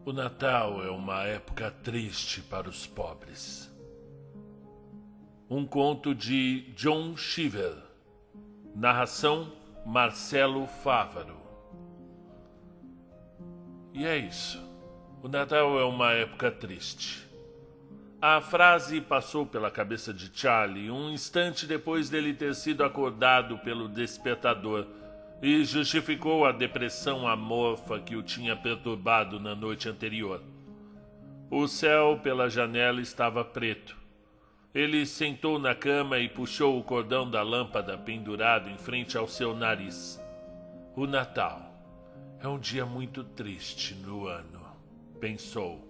O Natal é uma época triste para os pobres. Um conto de John Cheever. Narração Marcelo Fávaro. E é isso. O Natal é uma época triste. A frase passou pela cabeça de Charlie um instante depois dele ter sido acordado pelo despertador e justificou a depressão amorfa que o tinha perturbado na noite anterior. O céu pela janela estava preto. Ele sentou na cama e puxou o cordão da lâmpada pendurado em frente ao seu nariz. O Natal é um dia muito triste no ano, pensou.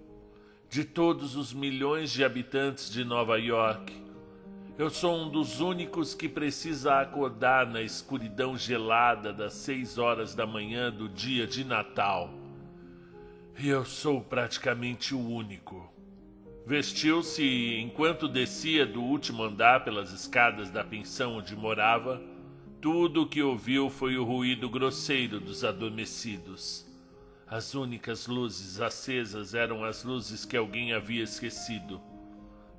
De todos os milhões de habitantes de Nova York, eu sou um dos únicos que precisa acordar na escuridão gelada das 6 horas da manhã do dia de Natal. E eu sou praticamente o único. Vestiu-se enquanto descia do último andar pelas escadas da pensão onde morava. Tudo o que ouviu foi o ruído grosseiro dos adormecidos. As únicas luzes acesas eram as luzes que alguém havia esquecido.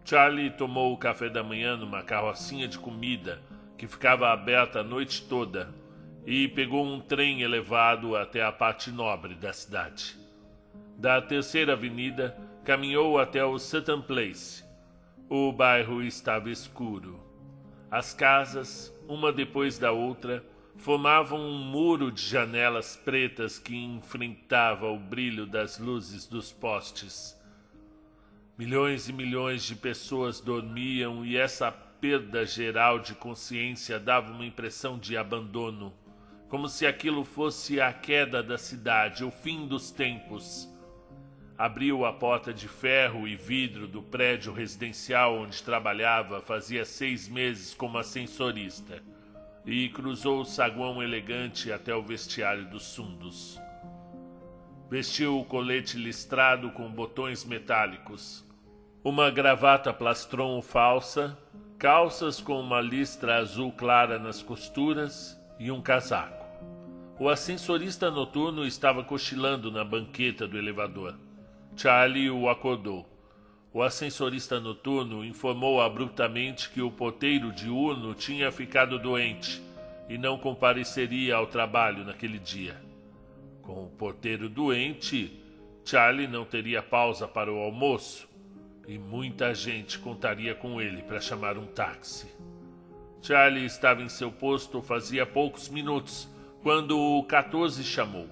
Charlie tomou o café da manhã numa carrocinha de comida que ficava aberta a noite toda e pegou um trem elevado até a parte nobre da cidade. Da terceira avenida, caminhou até o Sutton Place. O bairro estava escuro. As casas, uma depois da outra, formavam um muro de janelas pretas que enfrentava o brilho das luzes dos postes. Milhões e milhões de pessoas dormiam e essa perda geral de consciência dava uma impressão de abandono, como se aquilo fosse a queda da cidade, o fim dos tempos. Abriu a porta de ferro e vidro do prédio residencial onde trabalhava fazia 6 meses como ascensorista e cruzou o saguão elegante até o vestiário dos fundos. Vestiu o colete listrado com botões metálicos, uma gravata plastron falsa, calças com uma listra azul clara nas costuras e um casaco. O ascensorista noturno estava cochilando na banqueta do elevador. Charlie o acordou. O ascensorista noturno informou abruptamente que o porteiro diurno tinha ficado doente e não compareceria ao trabalho naquele dia. Com o porteiro doente, Charlie não teria pausa para o almoço e muita gente contaria com ele para chamar um táxi. Charlie estava em seu posto fazia poucos minutos quando o 14 chamou.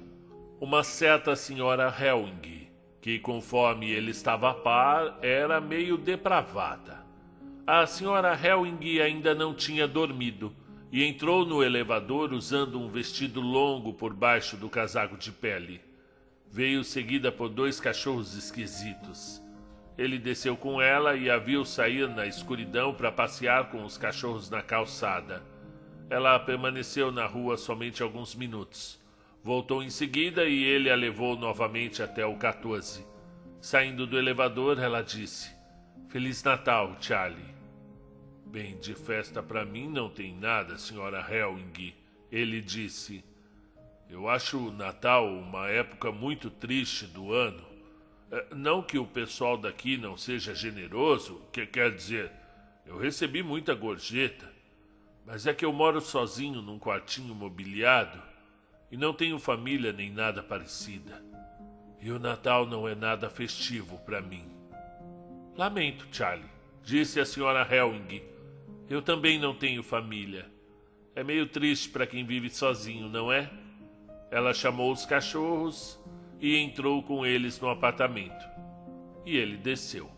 Uma certa senhora Helwing, que, conforme ele estava a par, era meio depravada. A senhora Helwing ainda não tinha dormido e entrou no elevador usando um vestido longo por baixo do casaco de pele. Veio seguida por 2 cachorros esquisitos. Ele desceu com ela e a viu sair na escuridão para passear com os cachorros na calçada. Ela permaneceu na rua somente alguns minutos. Voltou em seguida e ele a levou novamente até o 14. Saindo do elevador, ela disse: "Feliz Natal, Charlie." "Bem, de festa para mim não tem nada, senhora Helwing," ele disse. "Eu acho o Natal uma época muito triste do ano. Não que o pessoal daqui não seja generoso, quer dizer, eu recebi muita gorjeta, mas é que eu moro sozinho num quartinho mobiliado e não tenho família nem nada parecida. E o Natal não é nada festivo para mim." "Lamento, Charlie," disse a senhora Helwing. "Eu também não tenho família. É meio triste para quem vive sozinho, não é?" Ela chamou os cachorros e entrou com eles no apartamento. E ele desceu.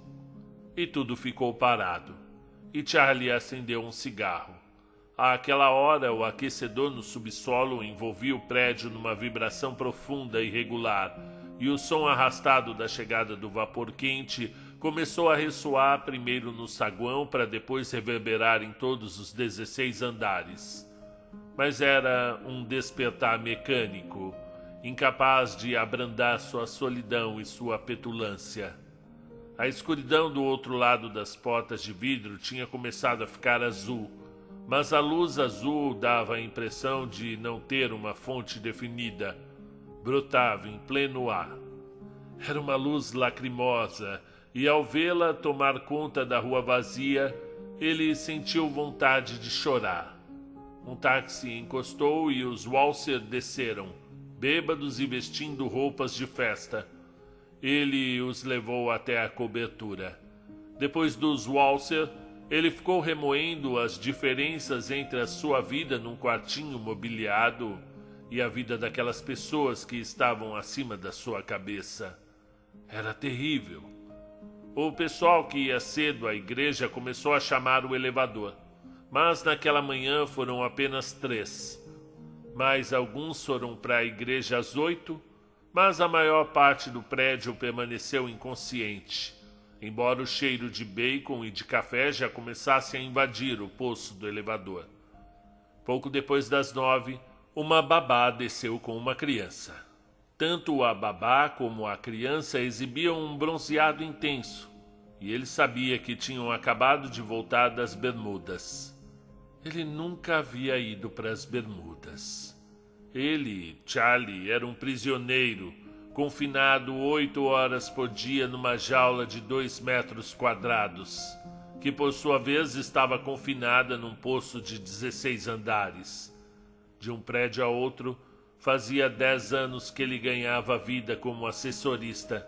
E tudo ficou parado. E Charlie acendeu um cigarro. Àquela hora, o aquecedor no subsolo envolvia o prédio numa vibração profunda e regular, e o som arrastado da chegada do vapor quente começou a ressoar primeiro no saguão para depois reverberar em todos os 16 andares. Mas era um despertar mecânico, incapaz de abrandar sua solidão e sua petulância. A escuridão do outro lado das portas de vidro tinha começado a ficar azul, mas a luz azul dava a impressão de não ter uma fonte definida. Brotava em pleno ar. Era uma luz lacrimosa, e ao vê-la tomar conta da rua vazia, ele sentiu vontade de chorar. Um táxi encostou e os Walser desceram, bêbados e vestindo roupas de festa. Ele os levou até a cobertura. Depois dos Walser, ele ficou remoendo as diferenças entre a sua vida num quartinho mobiliado e a vida daquelas pessoas que estavam acima da sua cabeça. Era terrível. O pessoal que ia cedo à igreja começou a chamar o elevador, mas naquela manhã foram apenas 3. Mais alguns foram para a igreja às 8, mas a maior parte do prédio permaneceu inconsciente, embora o cheiro de bacon e de café já começasse a invadir o poço do elevador. Pouco depois das 9, uma babá desceu com uma criança. Tanto a babá como a criança exibiam um bronzeado intenso, e ele sabia que tinham acabado de voltar das Bermudas. Ele nunca havia ido para as Bermudas. Ele, Charlie, era um prisioneiro, confinado 8 horas por dia numa jaula de 2 metros quadrados, que por sua vez estava confinada num poço de 16 andares. De um prédio a outro, fazia 10 anos que ele ganhava vida como assessorista.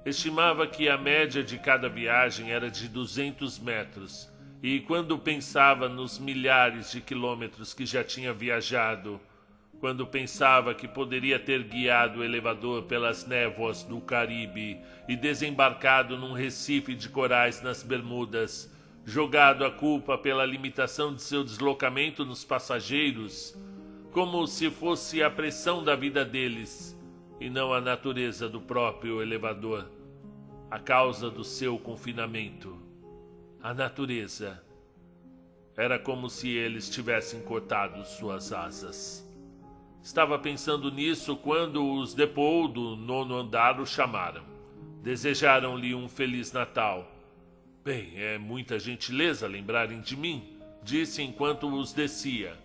Estimava que a média de cada viagem era de 200 metros, e quando pensava nos milhares de quilômetros que já tinha viajado, quando pensava que poderia ter guiado o elevador pelas névoas do Caribe e desembarcado num recife de corais nas Bermudas, jogado a culpa pela limitação de seu deslocamento nos passageiros, como se fosse a pressão da vida deles e não a natureza do próprio elevador, a causa do seu confinamento. A natureza. Era como se eles tivessem cortado suas asas. Estava pensando nisso quando os Depou do 9º andar o chamaram. Desejaram-lhe um Feliz Natal. Bem, é muita gentileza lembrarem de mim, disse enquanto os descia.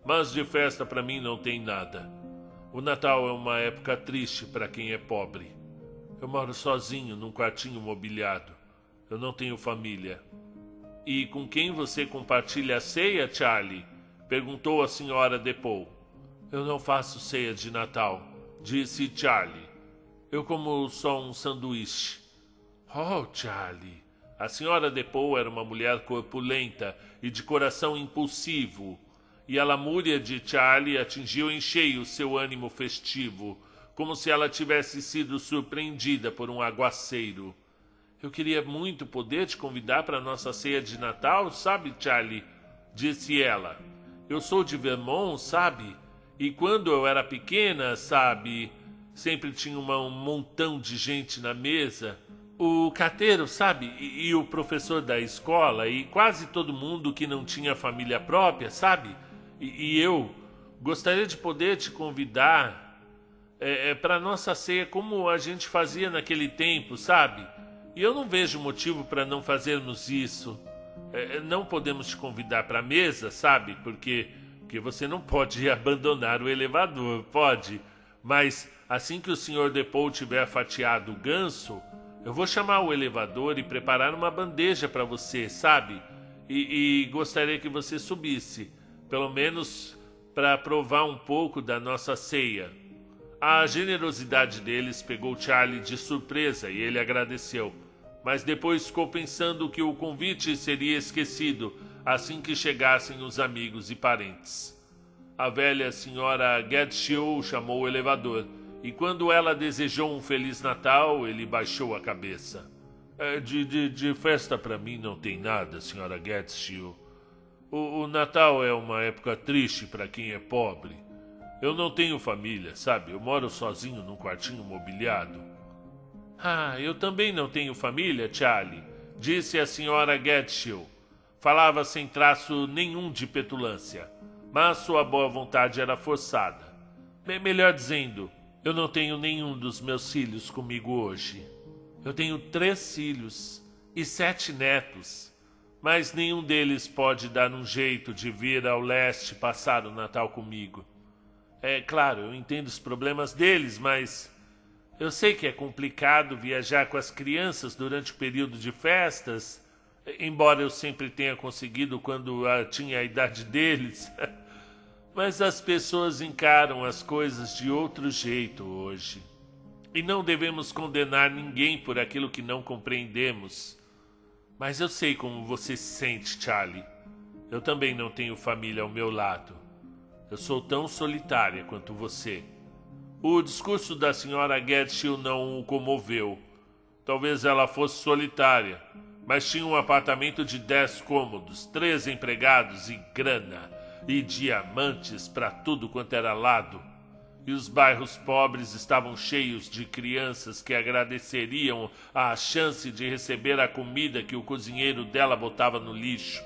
Mas de festa para mim não tem nada. O Natal é uma época triste para quem é pobre. Eu moro sozinho num quartinho mobiliado. Eu não tenho família. E com quem você compartilha a ceia, Charlie? Perguntou a senhora Depou. Eu não faço ceia de Natal, disse Charlie. Eu como só um sanduíche. Oh, Charlie. A senhora Depou era uma mulher corpulenta e de coração impulsivo, e a lamúria de Charlie atingiu em cheio seu ânimo festivo, como se ela tivesse sido surpreendida por um aguaceiro. Eu queria muito poder te convidar para a nossa ceia de Natal, sabe, Charlie? Disse ela. Eu sou de Vermont, sabe? E quando eu era pequena, sabe, sempre tinha um montão de gente na mesa. O carteiro, sabe, e o professor da escola, e quase todo mundo que não tinha família própria, sabe? E eu gostaria de poder te convidar para nossa ceia como a gente fazia naquele tempo, sabe? E eu não vejo motivo para não fazermos isso. Não podemos te convidar para a mesa, sabe? Porque você não pode abandonar o elevador, pode. Mas assim que o Sr. Depou tiver fatiado o ganso, eu vou chamar o elevador e preparar uma bandeja para você, sabe? E gostaria que você subisse, pelo menos para provar um pouco da nossa ceia. A generosidade deles pegou Charlie de surpresa e ele agradeceu. Mas depois ficou pensando que o convite seria esquecido assim que chegassem os amigos e parentes. A velha senhora Gadshill chamou o elevador, e quando ela desejou um Feliz Natal, ele baixou a cabeça. De festa para mim não tem nada, senhora Gadshill. O Natal é uma época triste para quem é pobre. Eu não tenho família, sabe? Eu moro sozinho num quartinho mobiliado. Ah, eu também não tenho família, Charlie, disse a senhora Gadshill. Falava sem traço nenhum de petulância, mas sua boa vontade era forçada. Melhor dizendo, eu não tenho nenhum dos meus filhos comigo hoje. Eu tenho 3 filhos e 7 netos, mas nenhum deles pode dar um jeito de vir ao leste passar o Natal comigo. É claro, eu entendo os problemas deles, mas Eu sei que é complicado viajar com as crianças durante o período de festas, embora eu sempre tenha conseguido quando tinha a idade deles. Mas as pessoas encaram as coisas de outro jeito hoje. E não devemos condenar ninguém por aquilo que não compreendemos. Mas eu sei como você se sente, Charlie. Eu também não tenho família ao meu lado. Eu sou tão solitária quanto você. O discurso da senhora Getchell não o comoveu. Talvez ela fosse solitária, mas tinha um apartamento de 10 cômodos, 3 empregados e grana, e diamantes para tudo quanto era lado. E os bairros pobres estavam cheios de crianças que agradeceriam a chance de receber a comida que o cozinheiro dela botava no lixo.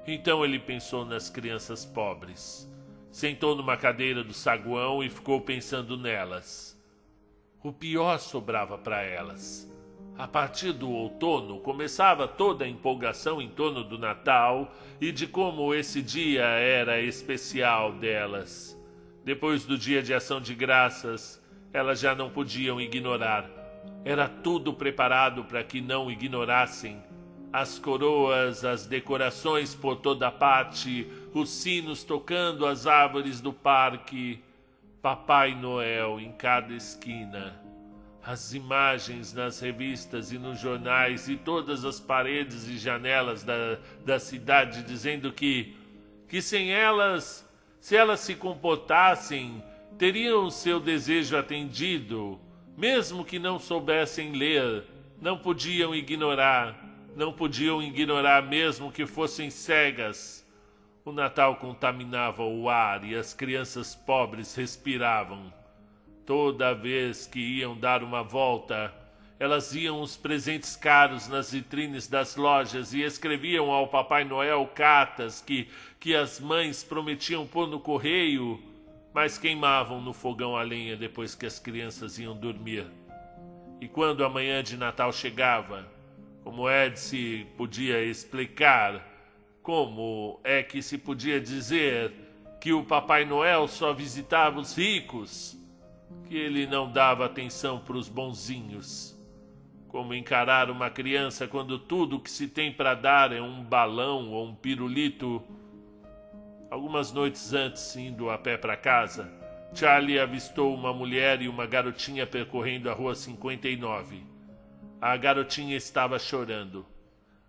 Então ele pensou nas crianças pobres. Sentou numa cadeira do saguão e ficou pensando nelas. O pior sobrava para elas. A partir do outono começava toda a empolgação em torno do Natal e de como esse dia era especial delas. Depois do dia de ação de graças, elas já não podiam ignorar. Era tudo preparado para que não ignorassem. As coroas, as decorações por toda parte, os sinos tocando as árvores do parque, Papai Noel em cada esquina, as imagens nas revistas e nos jornais e todas as paredes e janelas da cidade dizendo que sem elas, se elas se comportassem, teriam seu desejo atendido, mesmo que não soubessem ler, não podiam ignorar mesmo que fossem cegas. O Natal contaminava o ar e as crianças pobres respiravam. Toda vez que iam dar uma volta, elas iam os presentes caros nas vitrines das lojas e escreviam ao Papai Noel cartas que as mães prometiam pôr no correio, mas queimavam no fogão a lenha depois que as crianças iam dormir. E quando a manhã de Natal chegava, como é de se podia explicar, como é que se podia dizer que o Papai Noel só visitava os ricos, que ele não dava atenção para os bonzinhos? Como encarar uma criança quando tudo que se tem para dar é um balão ou um pirulito? Algumas noites antes, indo a pé para casa, Charlie avistou uma mulher e uma garotinha percorrendo a rua 59. A garotinha estava chorando.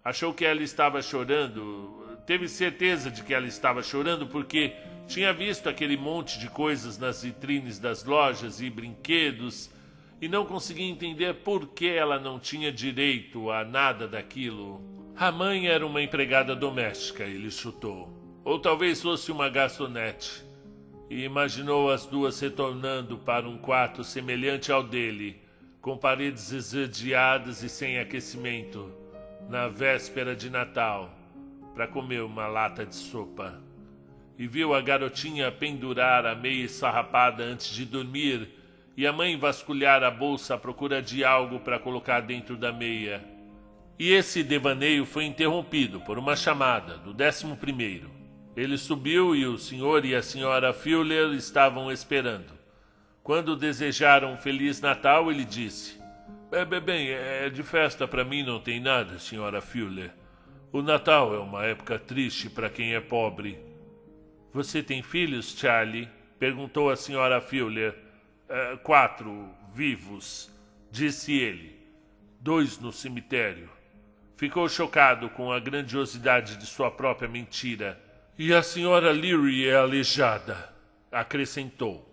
Achou que ela estava chorando, teve certeza de que ela estava chorando porque tinha visto aquele monte de coisas nas vitrines das lojas e brinquedos e não conseguia entender por que ela não tinha direito a nada daquilo. A mãe era uma empregada doméstica, ele chutou. Ou talvez fosse uma garçonete. E imaginou as duas retornando para um quarto semelhante ao dele, com paredes esverdeadas e sem aquecimento, na véspera de Natal, para comer uma lata de sopa. E viu a garotinha pendurar a meia esfarrapada antes de dormir e a mãe vasculhar a bolsa à procura de algo para colocar dentro da meia. E esse devaneio foi interrompido por uma chamada do 11º. Ele subiu e o senhor e a senhora Fuller estavam esperando. Quando desejaram um Feliz Natal, ele disse: Bem, de festa para mim não tem nada, senhora Fuller. O Natal é uma época triste para quem é pobre. Você tem filhos, Charlie? Perguntou a senhora Fuller. 4 vivos, disse ele. 2 no cemitério. Ficou chocado com a grandiosidade de sua própria mentira. E a senhora Leary é aleijada, acrescentou.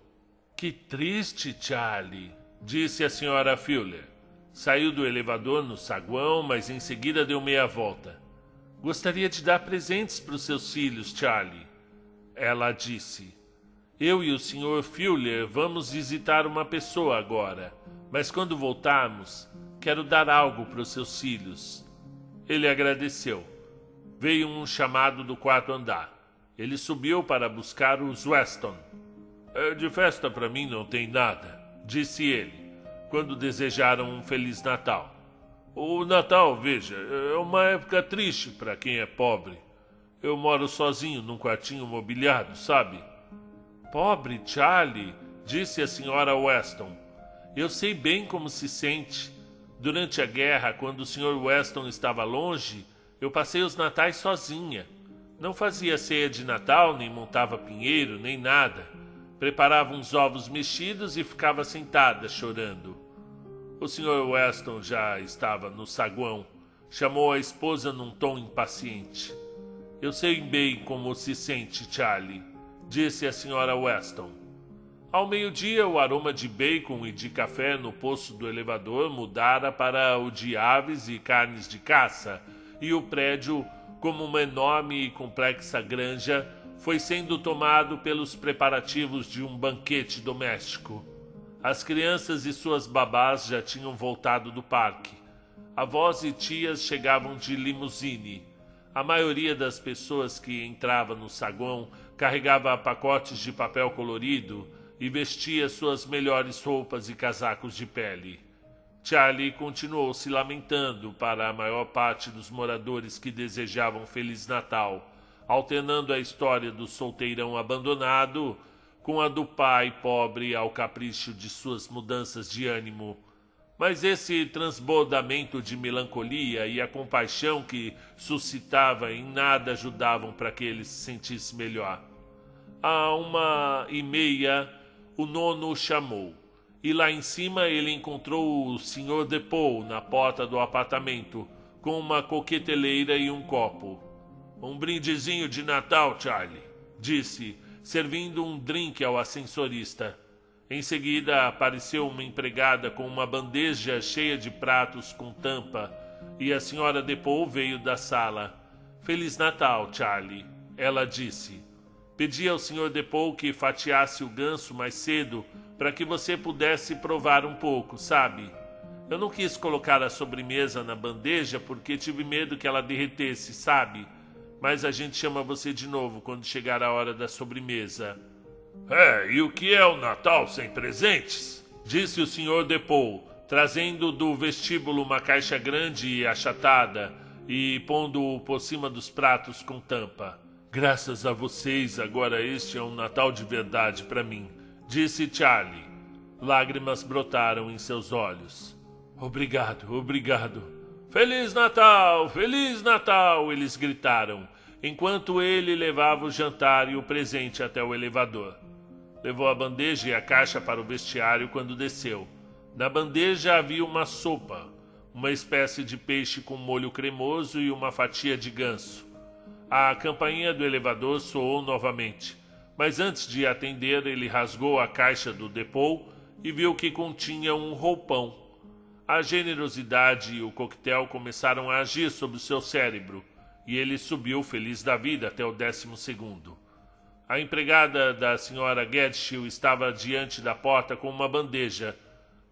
Que triste, Charlie, disse a senhora Fuller. Saiu do elevador no saguão, mas em seguida deu meia volta. Gostaria de dar presentes para os seus filhos, Charlie. Ela disse. Eu e o Sr. Fuller vamos visitar uma pessoa agora, mas quando voltarmos, quero dar algo para os seus filhos. Ele agradeceu. Veio um chamado do 4º andar. Ele subiu para buscar os Weston. De festa para mim não tem nada, disse ele, quando desejaram um Feliz Natal. O Natal, veja, é uma época triste para quem é pobre. Eu moro sozinho num quartinho mobiliado, sabe? Pobre Charlie, disse a senhora Weston. Eu sei bem como se sente. Durante a guerra, quando o Sr. Weston estava longe, eu passei os natais sozinha. Não fazia ceia de Natal, nem montava pinheiro, nem nada. Preparava uns ovos mexidos e ficava sentada, chorando. O Sr. Weston já estava no saguão. Chamou a esposa num tom impaciente. Eu sei bem como se sente, Charlie, disse a Sra. Weston. Ao meio-dia, o aroma de bacon e de café no poço do elevador mudara para o de aves e carnes de caça, e o prédio, como uma enorme e complexa granja, foi sendo tomado pelos preparativos de um banquete doméstico. As crianças e suas babás já tinham voltado do parque. Avós e tias chegavam de limusine. A maioria das pessoas que entrava no saguão carregava pacotes de papel colorido e vestia suas melhores roupas e casacos de pele. Charlie continuou se lamentando para a maior parte dos moradores que desejavam Feliz Natal, alternando a história do solteirão abandonado com a do pai pobre ao capricho de suas mudanças de ânimo. Mas esse transbordamento de melancolia e a compaixão que suscitava em nada ajudavam para que ele se sentisse melhor. À 1h30, o nono o chamou, e lá em cima ele encontrou o Sr. Depaul na porta do apartamento, com uma coqueteleira e um copo. Um brindezinho de Natal, Charlie, disse, servindo um drink ao ascensorista. Em seguida apareceu uma empregada com uma bandeja cheia de pratos com tampa, e a Sra. Depaul veio da sala. Feliz Natal, Charlie, ela disse. Pedi ao Sr. Depaul que fatiasse o ganso mais cedo para que você pudesse provar um pouco, sabe? Eu não quis colocar a sobremesa na bandeja porque tive medo que ela derretesse, sabe? Mas a gente chama você de novo quando chegar a hora da sobremesa. E o que é o Natal sem presentes? Disse o Sr. Depaul, trazendo do vestíbulo uma caixa grande e achatada e pondo-o por cima dos pratos com tampa. Graças a vocês, agora este é um Natal de verdade para mim, disse Charlie. Lágrimas brotaram em seus olhos. Obrigado, obrigado. Feliz Natal, Feliz Natal, eles gritaram, enquanto ele levava o jantar e o presente até o elevador. Levou a bandeja e a caixa para o vestiário quando desceu. Na bandeja havia uma sopa, uma espécie de peixe com molho cremoso e uma fatia de ganso. A campainha do elevador soou novamente, mas antes de atender, ele rasgou a caixa do Depaul e viu que continha um roupão. A generosidade e o coquetel começaram a agir sobre o seu cérebro, e ele subiu feliz da vida até o 12º. A empregada da Sra. Gadshill estava diante da porta com uma bandeja,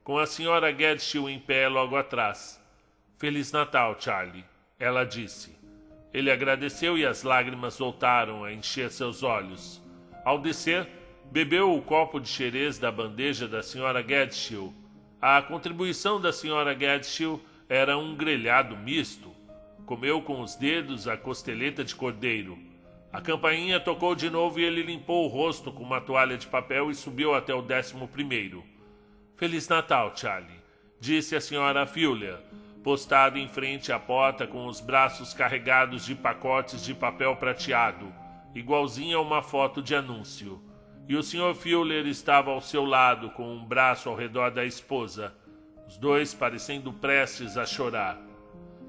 com a Sra. Gadshill em pé logo atrás. Feliz Natal, Charlie, ela disse. Ele agradeceu e as lágrimas voltaram a encher seus olhos. Ao descer, bebeu o copo de xerez da bandeja da Sra. Gadshill. A contribuição da Sra. Gadshill era um grelhado misto. Comeu com os dedos a costeleta de cordeiro. A campainha tocou de novo e ele limpou o rosto com uma toalha de papel e subiu até o 11º. Feliz Natal, Charlie, disse a Sra. Fuller, postada em frente à porta com os braços carregados de pacotes de papel prateado, igualzinha a uma foto de anúncio. E o Sr. Fuller estava ao seu lado com um braço ao redor da esposa, os dois parecendo prestes a chorar.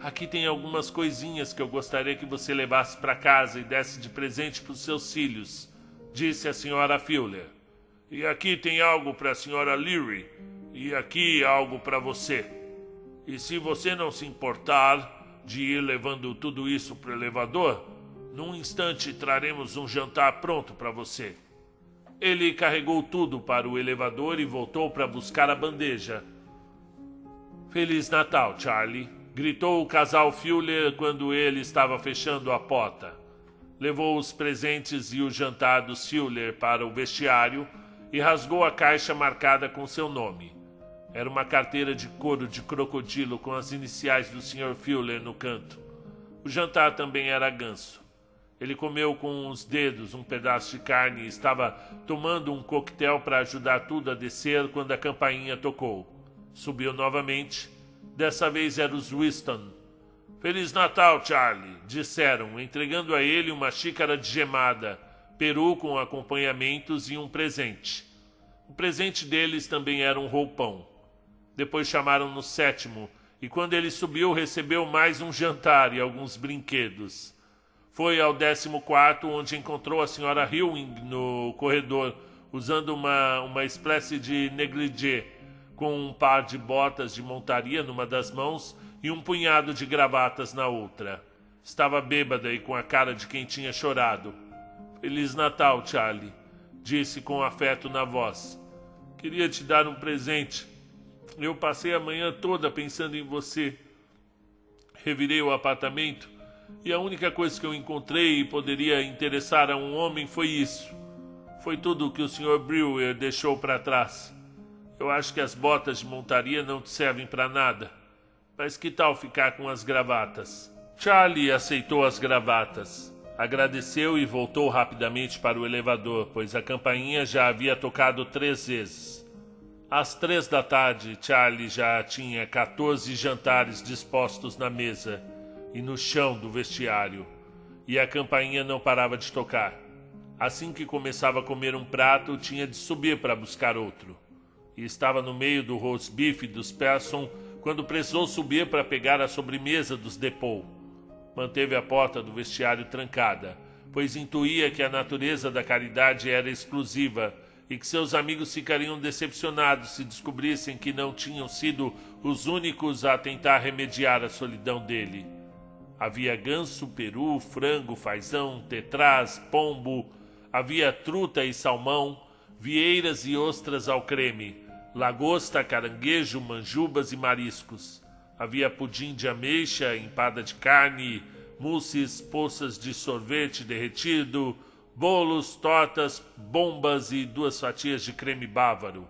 Aqui tem algumas coisinhas que eu gostaria que você levasse para casa e desse de presente para os seus filhos, disse a Sra. Fuller. E aqui tem algo para a Sra. Leary, e aqui algo para você. E se você não se importar de ir levando tudo isso para o elevador, num instante traremos um jantar pronto para você. Ele carregou tudo para o elevador e voltou para buscar a bandeja. Feliz Natal, Charlie, gritou o casal Fuller quando ele estava fechando a porta. Levou os presentes e o jantar dos Fuller para o vestiário e rasgou a caixa marcada com seu nome. Era uma carteira de couro de crocodilo com as iniciais do Sr. Fuller no canto. O jantar também era ganso. Ele comeu com os dedos um pedaço de carne e estava tomando um coquetel para ajudar tudo a descer quando a campainha tocou. Subiu novamente. Dessa vez eram os Winston. "Feliz Natal, Charlie", disseram, entregando a ele uma xícara de gemada, peru com acompanhamentos e um presente. O presente deles também era um roupão. Depois chamaram no sétimo, e quando ele subiu recebeu mais um jantar e alguns brinquedos. Foi ao 14º, onde encontrou a Sra. Ewing no corredor, usando uma espécie de negligé, com um par de botas de montaria numa das mãos e um punhado de gravatas na outra. Estava bêbada e com a cara de quem tinha chorado. "Feliz Natal, Charlie", disse com afeto na voz. "Queria te dar um presente. Eu passei a manhã toda pensando em você. Revirei o apartamento e a única coisa que eu encontrei e poderia interessar a um homem foi isso. Foi tudo o que o Sr. Brewer deixou para trás. Eu acho que as botas de montaria não te servem para nada. Mas que tal ficar com as gravatas?" Charlie aceitou as gravatas. Agradeceu e voltou rapidamente para o elevador, pois a campainha já havia tocado 3 vezes. Às 3 da tarde, Charlie já tinha 14 jantares dispostos na mesa e no chão do vestiário, e a campainha não parava de tocar. Assim que começava a comer um prato, tinha de subir para buscar outro. E estava no meio do roast beef dos Persson quando precisou subir para pegar a sobremesa dos Depaul. Manteve a porta do vestiário trancada, pois intuía que a natureza da caridade era exclusiva e que seus amigos ficariam decepcionados se descobrissem que não tinham sido os únicos a tentar remediar a solidão dele. Havia ganso, peru, frango, fazão, tetrás, pombo, havia truta e salmão, vieiras e ostras ao creme, lagosta, caranguejo, manjubas e mariscos. Havia pudim de ameixa, empada de carne, mousses, poças de sorvete derretido, bolos, tortas, bombas e 2 fatias de creme bávaro.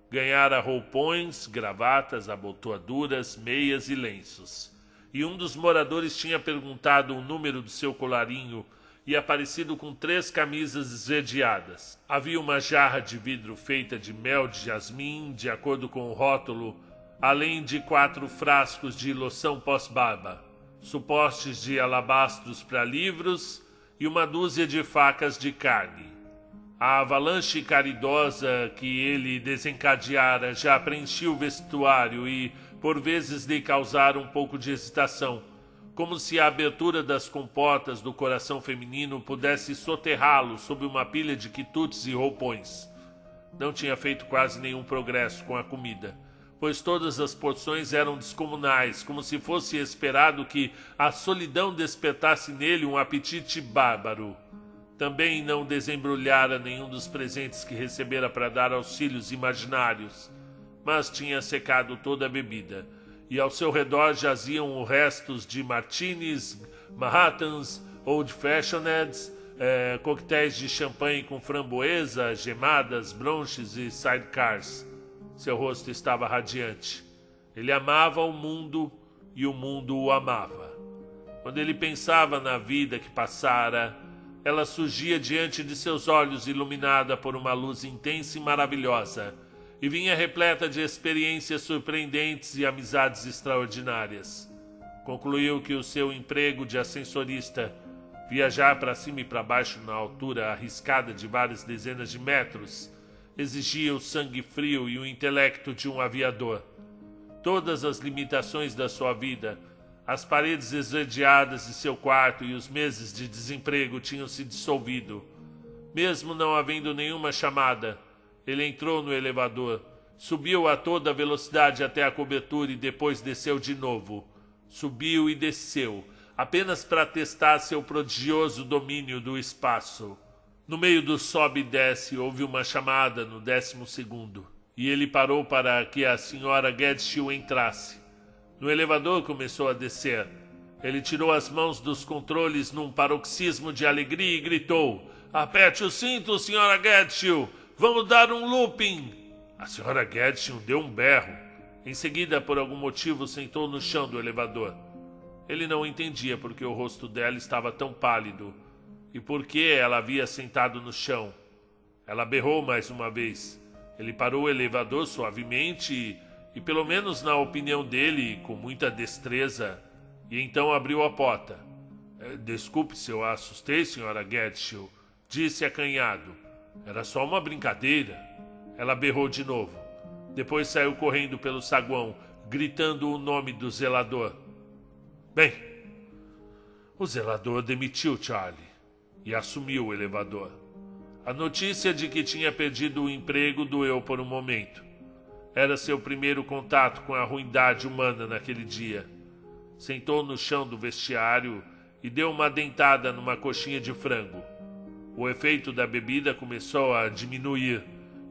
Ganhara roupões, gravatas, abotoaduras, meias e lenços. E um dos moradores tinha perguntado o número do seu colarinho e aparecido com 3 camisas esverdeadas. Havia uma jarra de vidro feita de mel de jasmim, de acordo com o rótulo, além de 4 frascos de loção pós-barba, suportes de alabastros para livros e uma dúzia de facas de carne. A avalanche caridosa que ele desencadeara já preenchia o vestuário e, por vezes, lhe causara um pouco de hesitação, como se a abertura das comportas do coração feminino pudesse soterrá-lo sob uma pilha de quitutes e roupões. Não tinha feito quase nenhum progresso com a comida, pois todas as porções eram descomunais, como se fosse esperado que a solidão despertasse nele um apetite bárbaro. Também não desembrulhara nenhum dos presentes que recebera para dar auxílios imaginários, mas tinha secado toda a bebida, e ao seu redor jaziam os restos de martinis, Manhattans, Old Fashioneds, coquetéis de champanhe com framboesa, gemadas, bronches e sidecars. Seu rosto estava radiante. Ele amava o mundo e o mundo o amava. Quando ele pensava na vida que passara, ela surgia diante de seus olhos iluminada por uma luz intensa e maravilhosa, e vinha repleta de experiências surpreendentes e amizades extraordinárias. Concluiu que o seu emprego de ascensorista, viajar para cima e para baixo na altura arriscada de várias dezenas de metros, exigia o sangue frio e o intelecto de um aviador. Todas as limitações da sua vida, as paredes esverdeadas de seu quarto e os meses de desemprego tinham se dissolvido. Mesmo não havendo nenhuma chamada, ele entrou no elevador, subiu a toda velocidade até a cobertura e depois desceu de novo. Subiu e desceu, apenas para testar seu prodigioso domínio do espaço. No meio do sobe e desce, houve uma chamada no 12º, e ele parou para que a Sra. Gadshill entrasse. No elevador começou a descer. Ele tirou as mãos dos controles num paroxismo de alegria e gritou: "Aperte o cinto, Sra. Gadshill! Vamos dar um looping!" A Sra. Gadshill deu um berro. Em seguida, por algum motivo, sentou no chão do elevador. Ele não entendia porque o rosto dela estava tão pálido. e por que ela havia sentado no chão. Ela berrou mais uma vez. Ele parou o elevador suavemente e, pelo menos na opinião dele, com muita destreza, e então abriu a porta. Desculpe se eu a assustei, Sra. Gadshill, disse acanhado. Era só uma brincadeira. Ela berrou de novo. Depois saiu correndo pelo saguão, gritando o nome do zelador. Bem, o zelador demitiu Charlie e assumiu o elevador. A notícia de que tinha perdido o emprego doeu por um momento. Era seu primeiro contato com a ruindade humana naquele dia. Sentou no chão do vestiário e deu uma dentada numa coxinha de frango. O efeito da bebida começou a diminuir,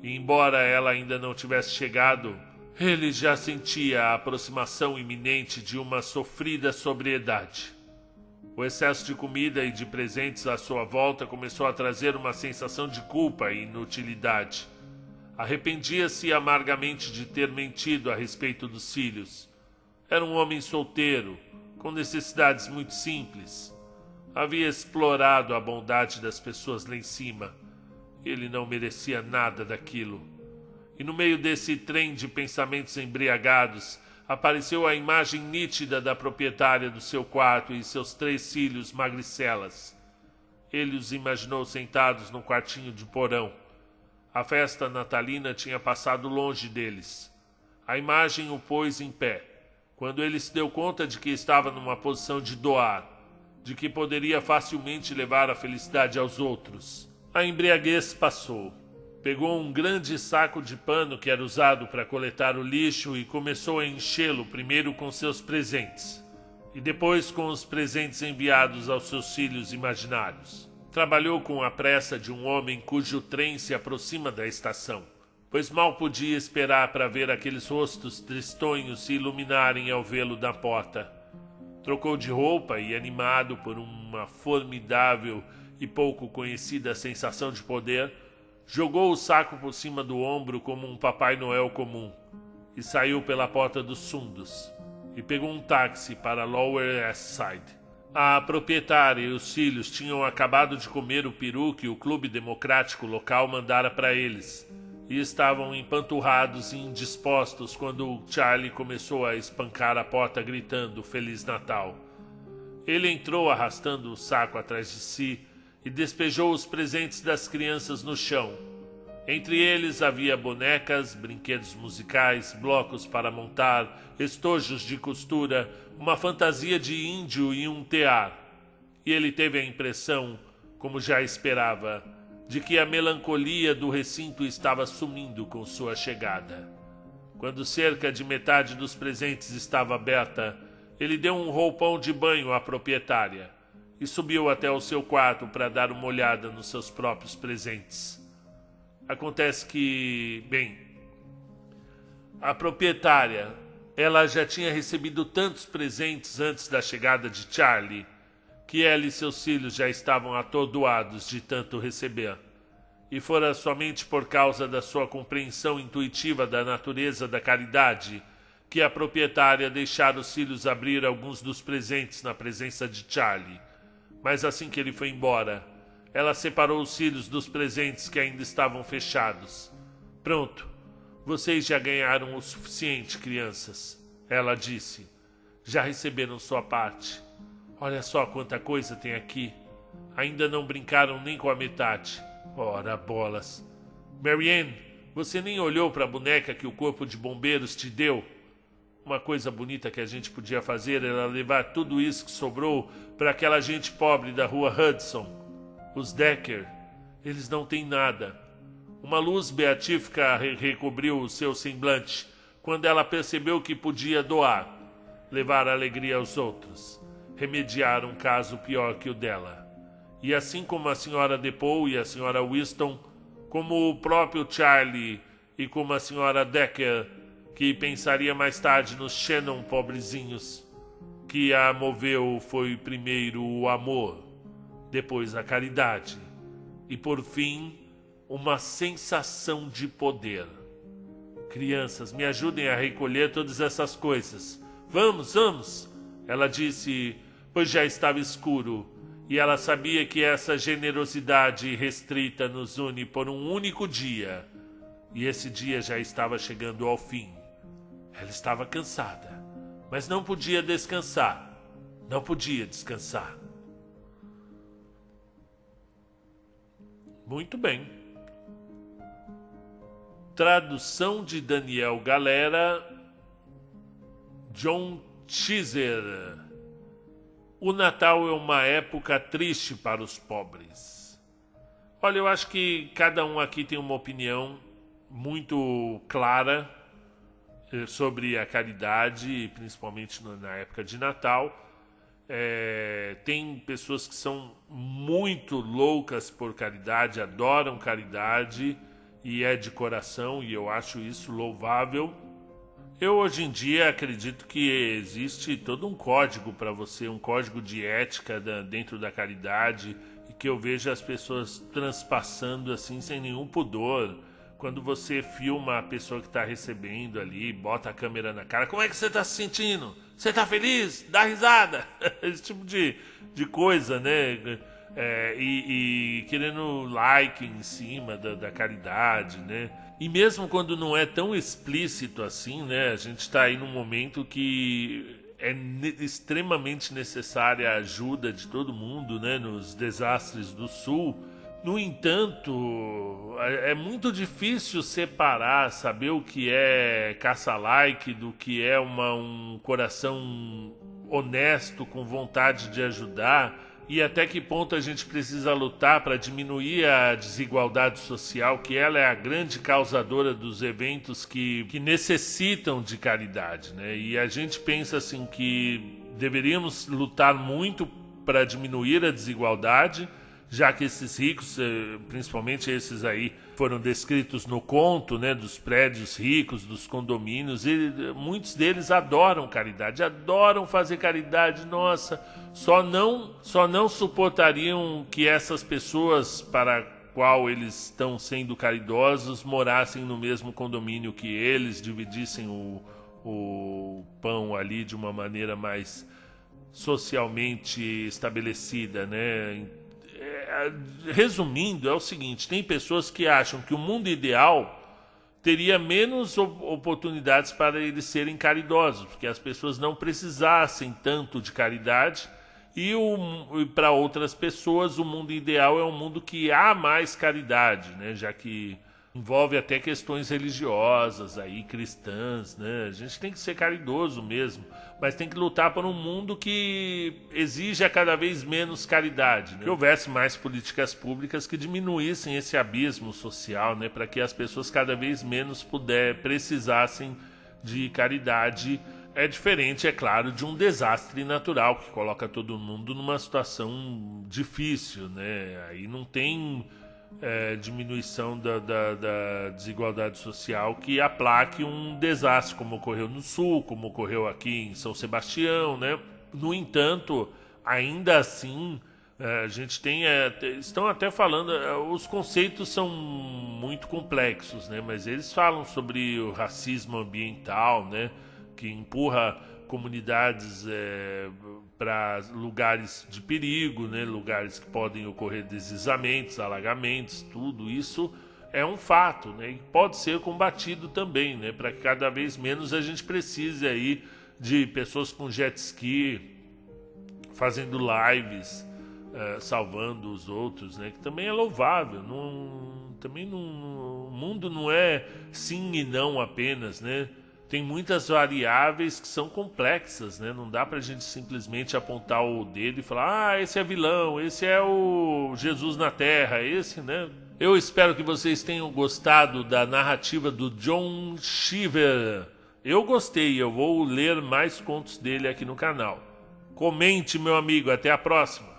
e embora ela ainda não tivesse chegado, ele já sentia a aproximação iminente de uma sofrida sobriedade. O excesso de comida e de presentes à sua volta começou a trazer uma sensação de culpa e inutilidade. Arrependia-se amargamente de ter mentido a respeito dos filhos. Era um homem solteiro, com necessidades muito simples. Havia explorado a bondade das pessoas lá em cima. Ele não merecia nada daquilo. E no meio desse trem de pensamentos embriagados, apareceu a imagem nítida da proprietária do seu quarto e seus 3 filhos magricelas. Ele os imaginou sentados num quartinho de porão. A festa natalina tinha passado longe deles. A imagem o pôs em pé, quando ele se deu conta de que estava numa posição de doar, de que poderia facilmente levar a felicidade aos outros. A embriaguez passou. Pegou um grande saco de pano que era usado para coletar o lixo e começou a enchê-lo primeiro com seus presentes e depois com os presentes enviados aos seus filhos imaginários. Trabalhou com a pressa de um homem cujo trem se aproxima da estação, pois mal podia esperar para ver aqueles rostos tristonhos se iluminarem ao vê-lo na porta. Trocou de roupa e, animado por uma formidável e pouco conhecida sensação de poder, jogou o saco por cima do ombro como um Papai Noel comum e saiu pela porta dos fundos e pegou um táxi para Lower East Side. A proprietária e os filhos tinham acabado de comer o peru que o clube democrático local mandara para eles e estavam empanturrados e indispostos quando Charlie começou a espancar a porta gritando Feliz Natal. Ele entrou arrastando o saco atrás de si e despejou os presentes das crianças no chão. Entre eles havia bonecas, brinquedos musicais, blocos para montar, estojos de costura, uma fantasia de índio e um tear. E ele teve a impressão, como já esperava, de que a melancolia do recinto estava sumindo com sua chegada. Quando cerca de metade dos presentes estava aberta, ele deu um roupão de banho à proprietária e subiu até o seu quarto para dar uma olhada nos seus próprios presentes. Acontece que, a proprietária, ela já tinha recebido tantos presentes antes da chegada de Charlie, que ela e seus filhos já estavam atordoados de tanto receber. E fora somente por causa da sua compreensão intuitiva da natureza da caridade que a proprietária deixara os filhos abrir alguns dos presentes na presença de Charlie. Mas assim que ele foi embora, ela separou os filhos dos presentes que ainda estavam fechados. Pronto, vocês já ganharam o suficiente, crianças, ela disse. Já receberam sua parte. Olha só quanta coisa tem aqui. Ainda não brincaram nem com a metade. Ora, bolas. Marianne, você nem olhou para a boneca que o corpo de bombeiros te deu? Uma coisa bonita que a gente podia fazer era levar tudo isso que sobrou para aquela gente pobre da rua Hudson. Os Decker, eles não têm nada. Uma luz beatífica recobriu o seu semblante quando ela percebeu que podia doar, levar alegria aos outros, remediar um caso pior que o dela. E assim como a senhora DePaul e a senhora Winston, como o próprio Charlie e como a senhora Decker, que pensaria mais tarde nos Shannon pobrezinhos, que a moveu foi primeiro o amor, depois a caridade e por fim uma sensação de poder. Crianças, me ajudem a recolher todas essas coisas. Vamos, vamos, ela disse, pois já estava escuro E ela sabia que essa generosidade restrita nos une por um único dia. E esse dia já estava chegando ao fim. Ela estava cansada, mas não podia descansar. Não podia descansar. Muito bem. Tradução de Daniel Galera, John Cheeser. O Natal é uma época triste para os pobres. Olha, eu acho que cada um aqui tem uma opinião muito clara sobre a caridade, principalmente na época de Natal. Tem pessoas que são muito loucas por caridade, adoram caridade e é de coração, e eu acho isso louvável. Eu hoje em dia acredito que existe todo um código para você, um código de ética dentro da caridade, e que eu vejo as pessoas transpassando assim sem nenhum pudor. Quando você filma a pessoa que está recebendo ali, bota a câmera na cara, como é que você está se sentindo? Você está feliz? Dá risada! Esse tipo de coisa, né? E querendo like em cima da caridade, né? E mesmo quando não é tão explícito assim, né? A gente está aí num momento que é extremamente necessária a ajuda de todo mundo, né? Nos desastres do Sul. No entanto, é muito difícil separar, saber o que é caça-like do que é um coração honesto, com vontade de ajudar, e até que ponto a gente precisa lutar para diminuir a desigualdade social, que ela é a grande causadora dos eventos que necessitam de caridade, né? E a gente pensa assim que deveríamos lutar muito para diminuir a desigualdade, já que esses ricos, principalmente esses aí, foram descritos no conto, né, dos prédios ricos, dos condomínios, e muitos deles adoram caridade, adoram fazer caridade. Nossa, só não suportariam que essas pessoas para qual eles estão sendo caridosos morassem no mesmo condomínio que eles, dividissem o pão ali de uma maneira mais socialmente estabelecida, né? Resumindo, é o seguinte: tem pessoas que acham que o mundo ideal teria menos oportunidades para eles serem caridosos, porque as pessoas não precisassem tanto de caridade, e para outras pessoas o mundo ideal é um mundo que há mais caridade, né? Já que envolve até questões religiosas, aí, cristãs, né? A gente tem que ser caridoso mesmo, mas tem que lutar por um mundo que exija cada vez menos caridade, né? Que houvesse mais políticas públicas que diminuíssem esse abismo social, né? Para que as pessoas cada vez menos precisassem de caridade. É diferente, é claro, de um desastre natural que coloca todo mundo numa situação difícil, né? Aí não tem diminuição da desigualdade social que aplaque um desastre, como ocorreu no Sul, como ocorreu aqui em São Sebastião, né? No entanto, ainda assim, a gente tem... estão até falando... os conceitos são muito complexos, né? Mas eles falam sobre o racismo ambiental, né? Que empurra comunidades para lugares de perigo, né? Lugares que podem ocorrer deslizamentos, alagamentos, tudo isso é um fato, né? E pode ser combatido também, né? Para que cada vez menos a gente precise aí de pessoas com jet ski fazendo lives, salvando os outros, né? Que também é louvável. O mundo não é sim e não apenas, né? Tem muitas variáveis que são complexas, né? Não dá pra gente simplesmente apontar o dedo e falar: esse é vilão, esse é o Jesus na Terra, esse, né? Eu espero que vocês tenham gostado da narrativa do John Cheever. Eu gostei, eu vou ler mais contos dele aqui no canal. Comente, meu amigo, até a próxima!